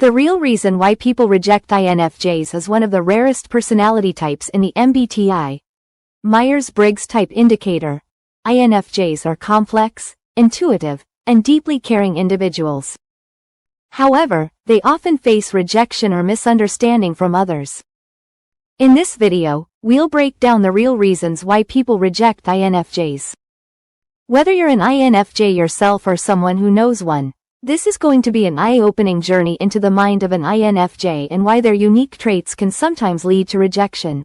The real reason why people reject INFJs is one of the rarest personality types in the MBTI, Myers-Briggs Type Indicator. INFJs are complex, intuitive, and deeply caring individuals. However, they often face rejection or misunderstanding from others. In this video, we'll break down the real reasons why people reject INFJs. Whether you're an INFJ yourself or someone who knows one, this is going to be an eye-opening journey into the mind of an INFJ and why their unique traits can sometimes lead to rejection.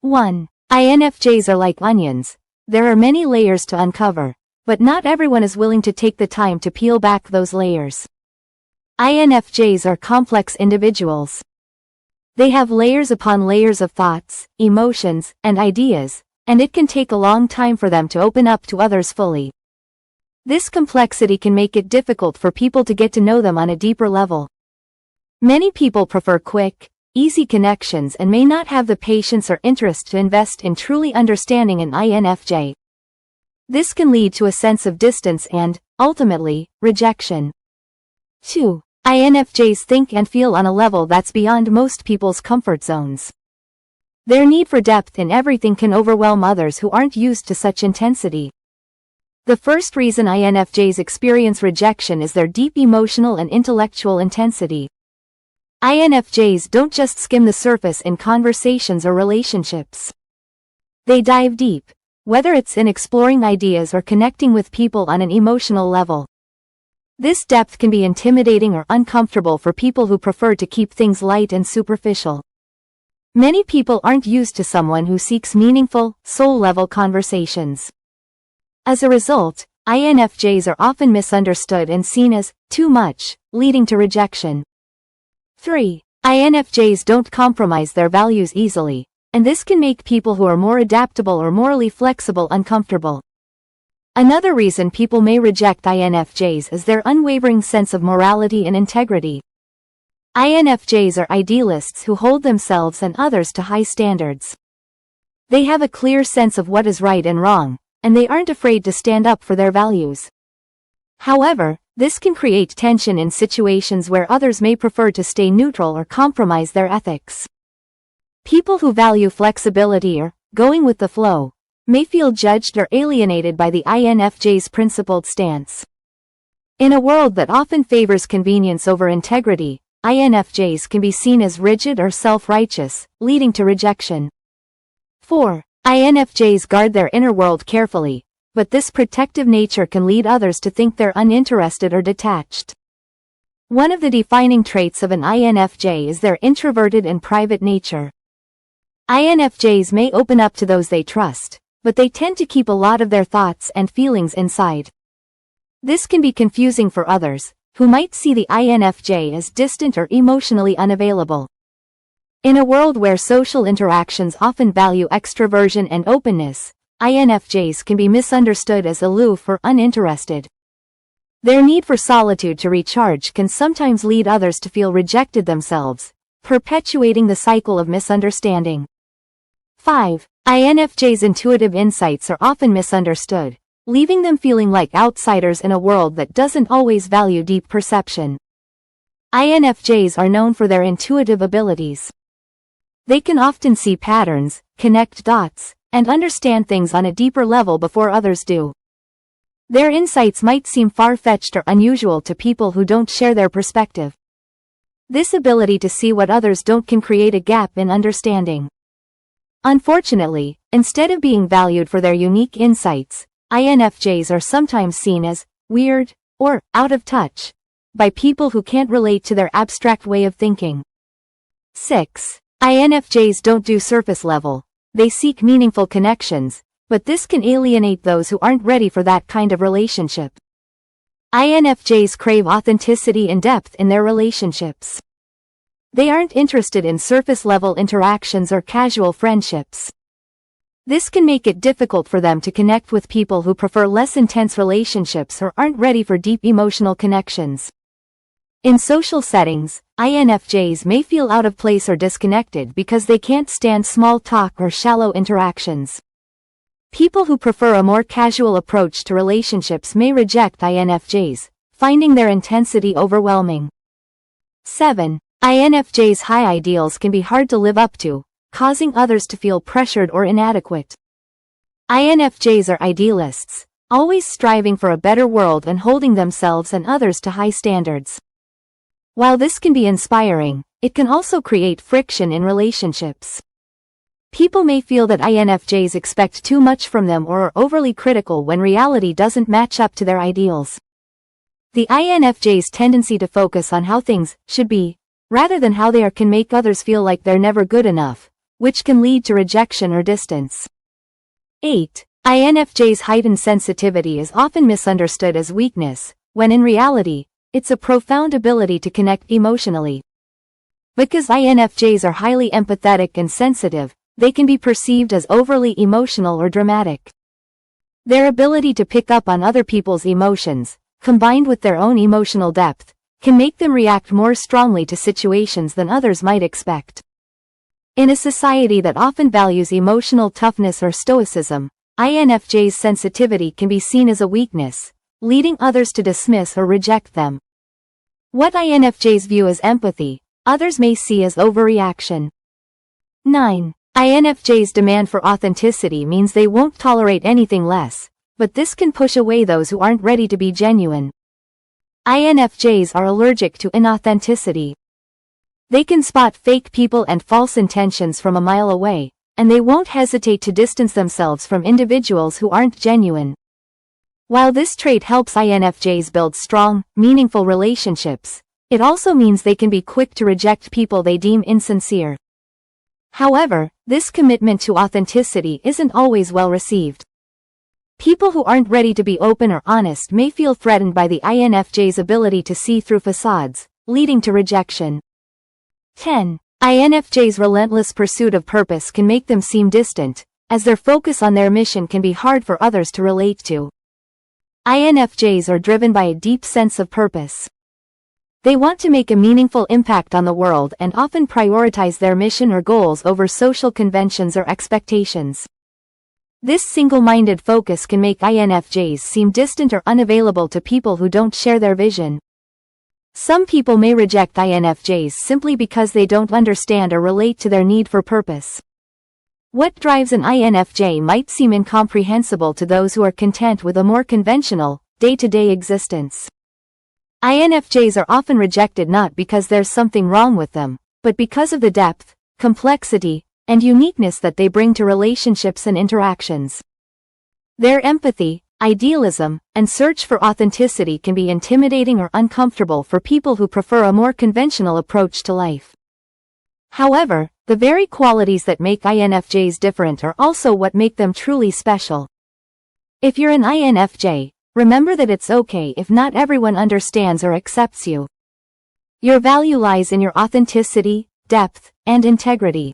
1. INFJs are like onions. There are many layers to uncover, but not everyone is willing to take the time to peel back those layers. INFJs are complex individuals. They have layers upon layers of thoughts, emotions, and ideas, and it can take a long time for them to open up to others fully. This complexity can make it difficult for people to get to know them on a deeper level. Many people prefer quick, easy connections and may not have the patience or interest to invest in truly understanding an INFJ. This can lead to a sense of distance and, ultimately, rejection. 2. INFJs think and feel on a level that's beyond most people's comfort zones. Their need for depth in everything can overwhelm others who aren't used to such intensity. The first reason INFJs experience rejection is their deep emotional and intellectual intensity. INFJs don't just skim the surface in conversations or relationships. They dive deep, whether it's in exploring ideas or connecting with people on an emotional level. This depth can be intimidating or uncomfortable for people who prefer to keep things light and superficial. Many people aren't used to someone who seeks meaningful, soul-level conversations. As a result, INFJs are often misunderstood and seen as too much, leading to rejection. 3. INFJs don't compromise their values easily, and this can make people who are more adaptable or morally flexible uncomfortable. Another reason people may reject INFJs is their unwavering sense of morality and integrity. INFJs are idealists who hold themselves and others to high standards. They have a clear sense of what is right and wrong, and they aren't afraid to stand up for their values. However, this can create tension in situations where others may prefer to stay neutral or compromise their ethics. People who value flexibility or going with the flow may feel judged or alienated by the INFJ's principled stance. In a world that often favors convenience over integrity, INFJs can be seen as rigid or self-righteous, leading to rejection. 4. INFJs guard their inner world carefully, but this protective nature can lead others to think they're uninterested or detached. One of the defining traits of an INFJ is their introverted and private nature. INFJs may open up to those they trust, but they tend to keep a lot of their thoughts and feelings inside. This can be confusing for others, who might see the INFJ as distant or emotionally unavailable. In a world where social interactions often value extroversion and openness, INFJs can be misunderstood as aloof or uninterested. Their need for solitude to recharge can sometimes lead others to feel rejected themselves, perpetuating the cycle of misunderstanding. 5. INFJs' intuitive insights are often misunderstood, leaving them feeling like outsiders in a world that doesn't always value deep perception. INFJs are known for their intuitive abilities. They can often see patterns, connect dots, and understand things on a deeper level before others do. Their insights might seem far-fetched or unusual to people who don't share their perspective. This ability to see what others don't can create a gap in understanding. Unfortunately, instead of being valued for their unique insights, INFJs are sometimes seen as weird or out of touch by people who can't relate to their abstract way of thinking. 6. INFJs don't do surface level. They seek meaningful connections, but this can alienate those who aren't ready for that kind of relationship. INFJs crave authenticity and depth in their relationships. They aren't interested in surface-level interactions or casual friendships. This can make it difficult for them to connect with people who prefer less intense relationships or aren't ready for deep emotional connections. In social settings, INFJs may feel out of place or disconnected because they can't stand small talk or shallow interactions. People who prefer a more casual approach to relationships may reject INFJs, finding their intensity overwhelming. 7. INFJs' high ideals can be hard to live up to, causing others to feel pressured or inadequate. INFJs are idealists, always striving for a better world and holding themselves and others to high standards. While this can be inspiring, it can also create friction in relationships. People may feel that INFJs expect too much from them or are overly critical when reality doesn't match up to their ideals. The INFJ's tendency to focus on how things should be, rather than how they are, can make others feel like they're never good enough, which can lead to rejection or distance. 8. INFJ's heightened sensitivity is often misunderstood as weakness, when in reality, it's a profound ability to connect emotionally. Because INFJs are highly empathetic and sensitive, they can be perceived as overly emotional or dramatic. Their ability to pick up on other people's emotions, combined with their own emotional depth, can make them react more strongly to situations than others might expect. In a society that often values emotional toughness or stoicism, INFJ's sensitivity can be seen as a weakness, leading others to dismiss or reject them. What INFJs view as empathy, others may see as overreaction. 9. INFJs' demand for authenticity means they won't tolerate anything less, but this can push away those who aren't ready to be genuine. INFJs are allergic to inauthenticity. They can spot fake people and false intentions from a mile away, and they won't hesitate to distance themselves from individuals who aren't genuine. While this trait helps INFJs build strong, meaningful relationships, it also means they can be quick to reject people they deem insincere. However, this commitment to authenticity isn't always well received. People who aren't ready to be open or honest may feel threatened by the INFJ's ability to see through facades, leading to rejection. 10. INFJ's relentless pursuit of purpose can make them seem distant, as their focus on their mission can be hard for others to relate to. INFJs are driven by a deep sense of purpose. They want to make a meaningful impact on the world and often prioritize their mission or goals over social conventions or expectations. This single-minded focus can make INFJs seem distant or unavailable to people who don't share their vision. Some people may reject INFJs simply because they don't understand or relate to their need for purpose. What drives an INFJ might seem incomprehensible to those who are content with a more conventional, day-to-day existence. INFJs are often rejected not because there's something wrong with them, but because of the depth, complexity, and uniqueness that they bring to relationships and interactions. Their empathy, idealism, and search for authenticity can be intimidating or uncomfortable for people who prefer a more conventional approach to life. However, the very qualities that make INFJs different are also what make them truly special. If you're an INFJ, remember that it's okay if not everyone understands or accepts you. Your value lies in your authenticity, depth, and integrity.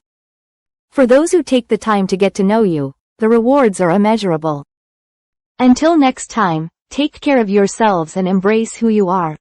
For those who take the time to get to know you, the rewards are immeasurable. Until next time, take care of yourselves and embrace who you are.